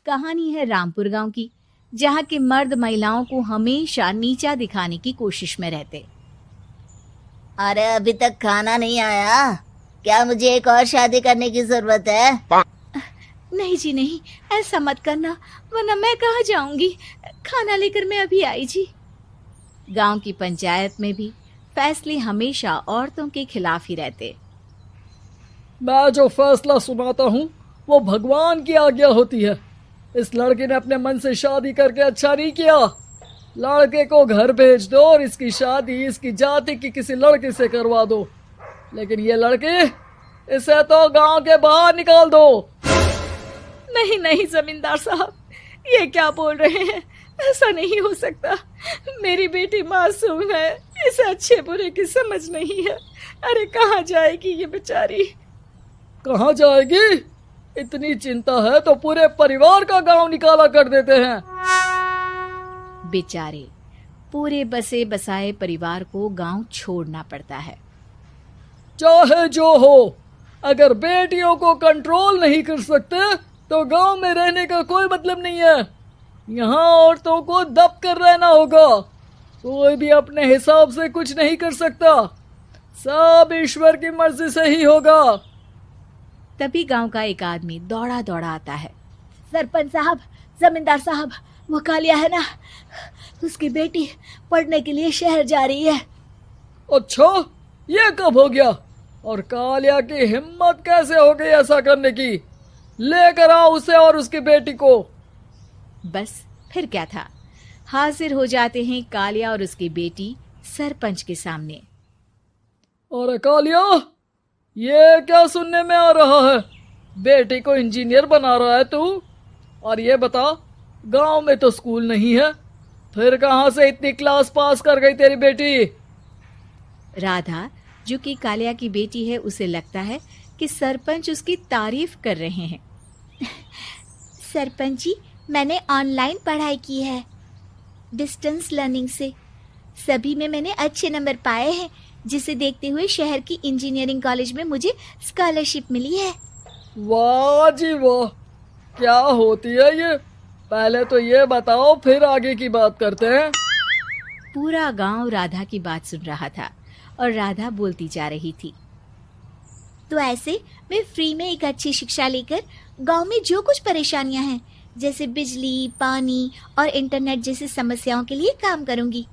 कहानी है रामपुर गांव की, जहां के मर्द महिलाओं को हमेशा नीचा दिखाने की कोशिश में रहते। अरे अभी तक खाना नहीं आया, क्या मुझे एक और शादी करने की जरूरत है? नहीं जी नहीं, ऐसा मत करना, वरना मैं कहाँ जाऊंगी। खाना लेकर मैं अभी आई जी। गांव की पंचायत में भी फैसले हमेशा औरतों के खिलाफ ही रहते। मैं जो फैसला सुनाता हूँ वो भगवान की आज्ञा होती है। इस लड़के ने अपने मन से शादी करके अच्छा नहीं किया। लड़के को घर भेज दो और इसकी शादी इसकी जाति की किसी लड़के से करवा दो, लेकिन ये लड़की, इसे तो गांव के बाहर निकाल दो। नहीं नहीं जमींदार साहब, ये क्या बोल रहे हैं? ऐसा नहीं हो सकता। मेरी बेटी मासूम है, इसे अच्छे बुरे की समझ नहीं है। अरे कहाँ जाएगी ये बेचारी? कहाँ जाएगी? इतनी चिंता है तो पूरे परिवार का गांव निकाला कर देते हैं। बेचारे पूरे बसे बसाए परिवार को गांव छोड़ना पड़ता है। चाहे जो हो, अगर बेटियों को कंट्रोल नहीं कर सकते तो गांव में रहने का कोई मतलब नहीं है। यहाँ औरतों को दब कर रहना होगा। कोई भी अपने हिसाब से कुछ नहीं कर सकता, सब ईश्वर की मर्जी से ही होगा। तभी गांव का एक आदमी दौड़ा दौड़ा आता है। सरपंच साहब, जमींदार साहब, वो कालिया है ना, उसकी बेटी पढ़ने के लिए शहर जा रही है। अच्छा, ये कब हो गया? और कालिया की हिम्मत कैसे हो गई ऐसा करने की? लेकर आओ उसे और उसकी बेटी को। बस फिर क्या था, हाजिर हो जाते हैं कालिया और उसकी बेटी सरपंच के सामने। अरे कालिया, ये क्या सुनने में आ रहा है? बेटी को इंजीनियर बना रहा है तू? और ये बता, गांव में तो स्कूल नहीं है, फिर कहां से इतनी क्लास पास कर गई तेरी बेटी? राधा, जो कि कालिया की बेटी है, उसे लगता है कि सरपंच उसकी तारीफ कर रहे हैं। सरपंच जी, मैंने ऑनलाइन पढ़ाई की है, डिस्टेंस लर्निंग से। सभी में मैंने अच्छे नंबर पाए हैं, जिसे देखते हुए शहर की इंजीनियरिंग कॉलेज में मुझे स्कॉलरशिप मिली है। वाह जी वाह, क्या होती है ये? पहले तो ये बताओ, फिर आगे की बात करते हैं। पूरा गांव राधा की बात सुन रहा था और राधा बोलती जा रही थी। तो ऐसे मैं फ्री में एक अच्छी शिक्षा लेकर गांव में जो कुछ परेशानियां हैं, जैसे बिजली, पानी और इंटरनेट जैसी समस्याओं के लिए काम करूंगी।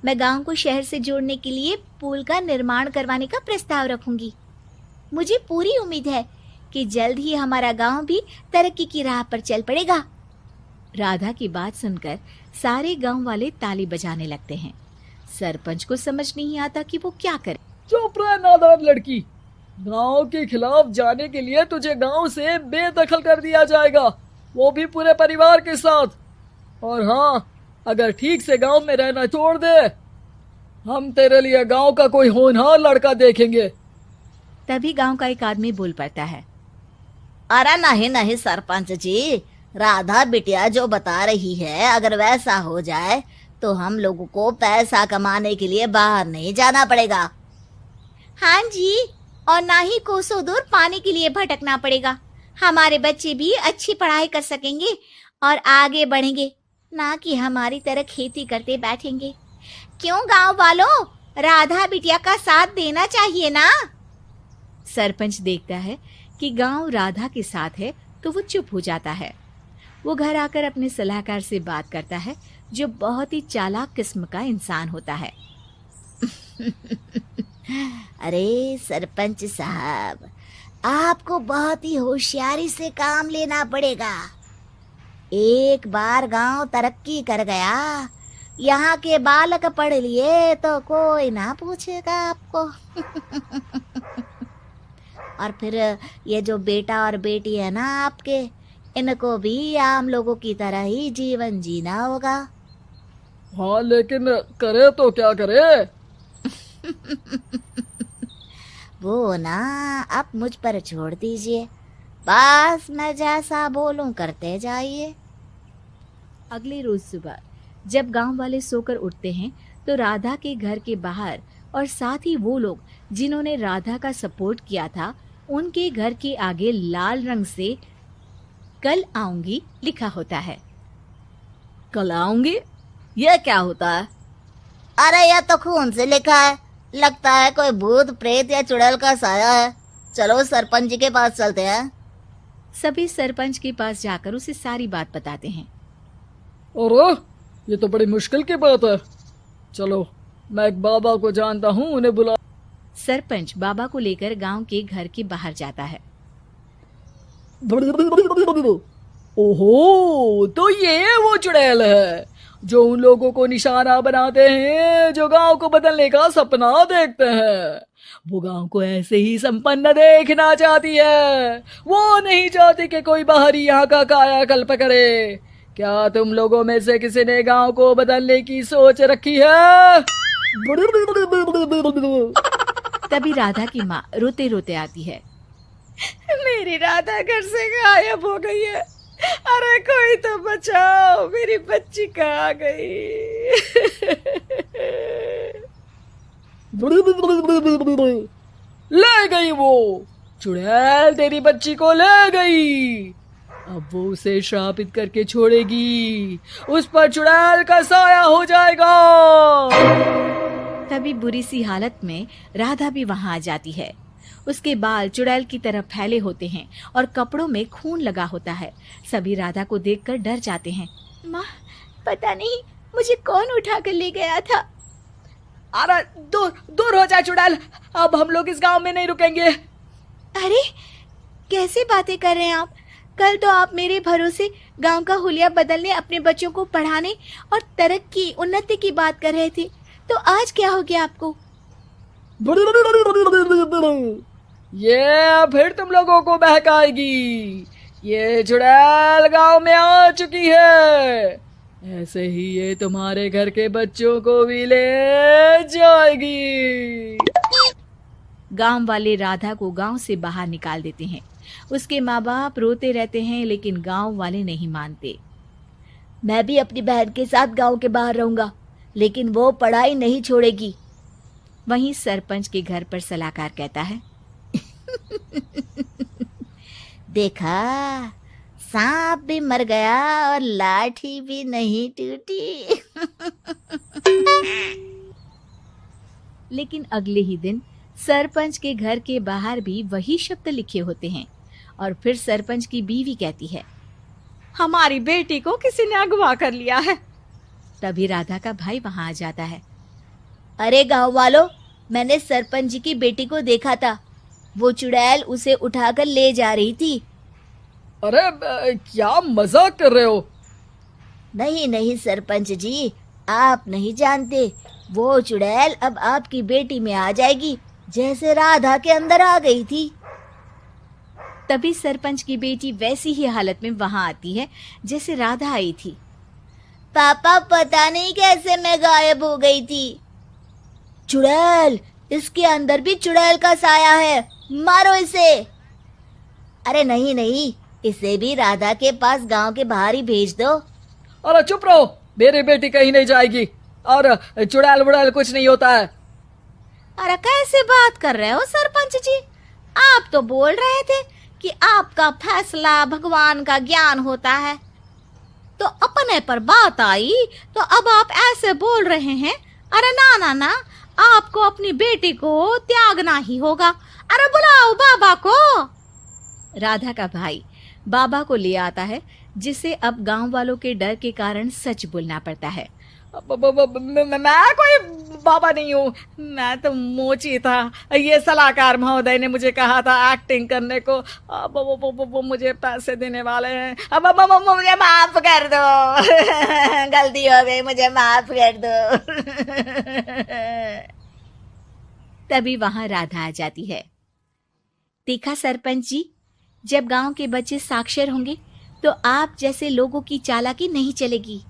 मैं गांव को शहर से जोड़ने के लिए पुल का निर्माण करवाने का प्रस्ताव रखूंगी। मुझे पूरी उम्मीद है कि जल्द ही हमारा गांव भी तरक्की की राह पर चल पड़ेगा। राधा की बात सुनकर सारे गांव वाले ताली बजाने लगते हैं। सरपंच को समझ नहीं आता कि वो क्या करे। चुप रह नादान लड़की, गांव के खिलाफ जाने के लिए तुझे गांव से बेदखल कर दिया जाएगा, वो भी पूरे परिवार के साथ। और हाँ, अगर ठीक से गांव में रहना छोड़ दे, हम तेरे लिए गांव का कोई होनहार लड़का देखेंगे। तभी गांव का एक आदमी बोल पड़ता है। अरे नहीं नहीं सरपंच जी, राधा बिटिया जो बता रही है, अगर वैसा हो जाए तो हम लोगों को पैसा कमाने के लिए बाहर नहीं जाना पड़ेगा। हाँ जी, और ना ही कोसों दूर पानी के लिए भटकना पड़ेगा। हमारे बच्चे भी अच्छी पढ़ाई कर सकेंगे और आगे बढ़ेंगे, ना कि हमारी तरह खेती करते बैठेंगे। क्यों गांव वालों, राधा बिटिया का साथ देना चाहिए ना। सरपंच देखता है कि गांव राधा के साथ है तो वो चुप हो जाता है। वो घर आकर अपने सलाहकार से बात करता है, जो बहुत ही चालाक किस्म का इंसान होता है। अरे सरपंच साहब, आपको बहुत ही होशियारी से काम लेना पड़ेगा। एक बार गांव तरक्की कर गया, यहाँ के बालक पढ़ लिए तो कोई ना पूछेगा आपको। और फिर ये जो बेटा और बेटी है ना आपके, इनको भी आम लोगों की तरह ही जीवन जीना होगा। हाँ, लेकिन करे तो क्या करे? वो ना आप मुझ पर छोड़ दीजिए, बस मैं जैसा बोलूं करते जाइए। अगले रोज सुबह जब गांव वाले सोकर उठते हैं तो राधा के घर के बाहर और साथ ही वो लोग जिन्होंने राधा का सपोर्ट किया था, उनके घर के आगे लाल रंग से कल आऊंगी लिखा होता है। कल आऊंगी, यह क्या होता है? अरे यह तो खून से लिखा है, लगता है कोई भूत प्रेत या चुड़ैल का साया है। चलो सरपंच जी के पास चलते हैं। सभी सरपंच के पास जाकर उसे सारी बात बताते हैं। अरे ये तो बड़ी मुश्किल की बात है। चलो मैं एक बाबा को जानता हूँ, उन्हें बुला। सरपंच बाबा को लेकर गांव के घर के बाहर जाता है। ओहो, तो ये वो चुड़ैल है जो उन लोगों को निशाना बनाते हैं जो गांव को बदलने का सपना देखते हैं। वो गांव को ऐसे ही संपन्न देखना चाहती है। वो नहीं चाहती कि कोई बाहरी यहाँ का कायाकल्प करे। क्या तुम लोगों में से किसी ने गांव को बदलने की सोच रखी है? तभी राधा की माँ रोते रोते आती है। मेरी राधा घर से गायब हो गई है। अरे कोई तो बचाओ, मेरी बच्ची कहाँ गई? ले गई वो चुड़ैल, तेरी बच्ची को ले गई। अब वो उसे श्रापित करके छोड़ेगी, उस पर चुड़ैल का साया हो जाएगा। तभी बुरी सी हालत में राधा भी वहां आ जाती है। उसके बाल चुड़ैल की तरह फैले होते हैं और कपड़ों में खून लगा होता है। सभी राधा को देखकर डर जाते हैं। माँ, पता नहीं मुझे कौन उठा कर ले गया था। अरे दूर दूर हो जा चुड़ैल, अब हम लोग इस गांव में नहीं रुकेंगे। अरे कैसे बातें कर रहे हैं आप? कल तो आप मेरे भरोसे गांव का हुलिया बदलने, अपने बच्चों को पढ़ाने और तरक्की उन्नति की बात कर रहे थे, तो आज क्या हो गया आपको? ये फिर तुम लोगों को बहकाएगी। ये चुड़ैल गांव में आ चुकी है, ऐसे ही ये तुम्हारे घर के बच्चों को भी ले जाएगी। गांव वाले राधा को गांव से बाहर निकाल देते हैं। उसके माँ बाप रोते रहते हैं, लेकिन गांव वाले नहीं मानते। मैं भी अपनी बहन के साथ गांव के बाहर रहूंगा, लेकिन वो पढ़ाई नहीं छोड़ेगी। वहीं सरपंच के घर पर सलाहकार कहता है। देखा, सांप भी मर गया और लाठी भी नहीं टूटी। लेकिन अगले ही दिन सरपंच के घर के बाहर भी वही शब्द लिखे होते हैं। और फिर सरपंच की बीवी कहती है, हमारी बेटी को किसी ने अगवा कर लिया है। तभी राधा का भाई वहां आ जाता है। अरे गांव वालों, मैंने सरपंच जी की बेटी को देखा था। वो चुड़ैल उसे उठाकर ले जा रही थी। अरे क्या मजाक कर रहे हो? नहीं नहीं सरपंच जी, आप नहीं जानते। वो चुड़ैल अब आपकी बेटी में आ जाएगी, जैसे राधा के अंदर आ गई थी। तभी सरपंच की बेटी वैसी ही हालत में वहां आती है जैसे राधा आई थी। पापा, पता नहीं कैसे मैं गायब हो गई थी। चुड़ैल, इसके अंदर भी चुड़ैल का साया है, मारो इसे। अरे नहीं नहीं, इसे भी राधा के पास गांव के बाहर ही भेज दो। अरे चुप रहो, मेरी बेटी कहीं नहीं जाएगी और चुड़ैल वुड़ैल कुछ नहीं होता है। अरे कैसे बात कर रहे हो सरपंच जी? आप तो बोल रहे थे कि आपका फैसला भगवान का ज्ञान होता है, तो अपने पर बात आई तो अब आप ऐसे बोल रहे हैं। अरे ना ना ना, आपको अपनी बेटी को त्यागना ही होगा। अरे बुलाओ बाबा को। राधा का भाई बाबा को ले आता है, जिसे अब गांव वालों के डर के कारण सच बोलना पड़ता है। मैं कोई बाबा नहीं हूँ, मैं तो मोची था। ये सलाहकार महोदय ने मुझे कहा था एक्टिंग करने को। अब वो मुझे पैसे देने वाले हैं। अब मुझे माफ कर दो। गलती हो गई, मुझे माफ कर दो। तभी वहां राधा आ जाती है। देखा सरपंच जी, जब गांव के बच्चे साक्षर होंगे तो आप जैसे लोगों की चालाकी नहीं चलेगी।